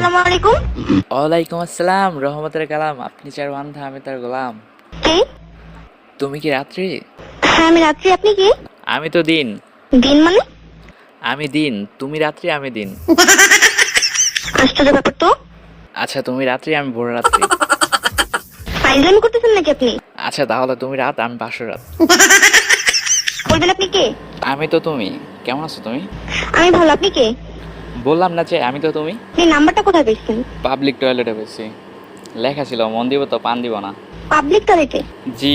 আসসালামু আলাইকুম। ওয়ালাইকুম আসসালাম, রহমতের কালাম। আপনি যার বান্ধা আমি তার গোলাম। কে? তুমি কি রাত্রি? হ্যাঁ আমি রাত্রি, আপনি কি? আমি তো দিন। দিন মানে? আমি দিন, তুমি রাত্রি, আমি দিন। আশ্চর্য ব্যাপার তো। আচ্ছা তুমি রাত্রি, আমি ভোর রাত্রি। ফাইজলামি করতেছেন নাকি আপনি? আচ্ছা তাহলে তুমি রাত, আমি বাসর রাত। বলবেন আপনি কে? আমি তো তুমি। কেমন আছো তুমি? আমি ভালো, আপনি কে? বললাম না যে আমি তো তুমি। আপনি নাম্বারটা কোথায় পেয়েছেন? পাবলিক টয়লেটে পেয়েছি। লেখা ছিল মন দিব তো পান দিব না। পাবলিক টয়লেটে? জি।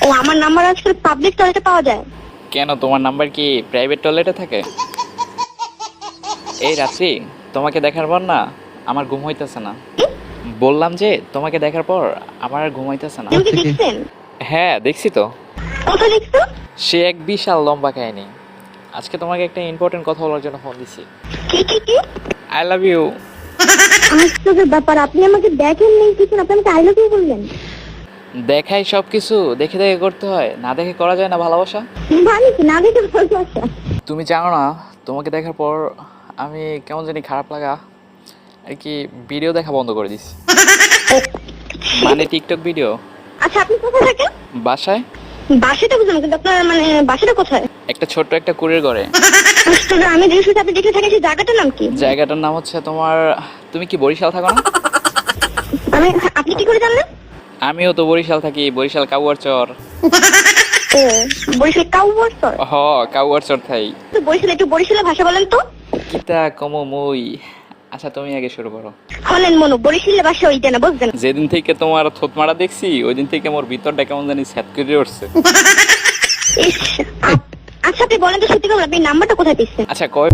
ও, আমার নাম্বার আজকাল পাবলিক টয়লেটে পাওয়া যায়? কেন, তোমার নাম্বার কি প্রাইভেট টয়লেটে থাকে? এই রাত্রি, তোমাকে দেখার পর না আমার ঘুম হইতেছে না। বললাম যে তোমাকে দেখার পর আমার আর ঘুম হইতেছে না। তুমি কি দেখছেন? হ্যাঁ দেখছি তো। কোথায় দেখছো? সে এক বিশাল লম্বা কাহিনী। আজকে তোমাকে একটা ইম্পর্টেন্ট কথা বলার জন্য ফোন দিছি। কি কি কি? I love you. আশ্চর্য ব্যাপার, আপনি আমাকে দেখেন নেই কিছু, আপনি আমাকে আই লাভ ইউ বললেন? দেখাই সব কিছু, দেখে দেখে করতে হয়, না দেখে করা যায় না ভালোবাসা। মানে কি না দেখে ভালোবাসা? তুমি জানো না, তোমাকে দেখার পর আমি কেমন জানি খারাপ লাগা আর কি ভিডিও দেখা বন্ধ করে দিছি। মানে টিকটক ভিডিও। আচ্ছা আপনি কোথায় থাকেন? বাসায়। বাসাটা বুঝলাম, কিন্তু আপনার মানে বাসাটা কোথায়? একটা ছোট্ট একটা কুড়ের ঘরে। আশ্চর্য, আমি যে শুধু আপনি দেখে থাকেন সেই জায়গাটার নাম কি? জায়গাটার নাম হচ্ছে তোমার, তুমি কি বরিশাল থাকো না? আমি, আপনি কি করে জানলেন? আমিও তো বরিশাল থাকি, বরিশাল কাউয়ার চর। ও, বরিশাল কাউয়ার চর? হ, কাউয়ার চর থাই। তো বরিশাল, একটু বরিশালের ভাষা বলেন তো। কিতা কমো মই। আচ্ছা তুমি আগে শুরু করো। হলেন মনু, বরিশালের ভাষা ওইটা না, বুঝছেন? যেদিন থেকে তোমার থতমারা দেখছি ওই দিন থেকে মোর ভিতরটা কেমন জানি স্যাত করে উঠছে। ইস, আচ্ছা আপনি বলেন তো সত্যি করে, আপনি নাম্বারটা কোথায় পেয়েছেন? আচ্ছা কয়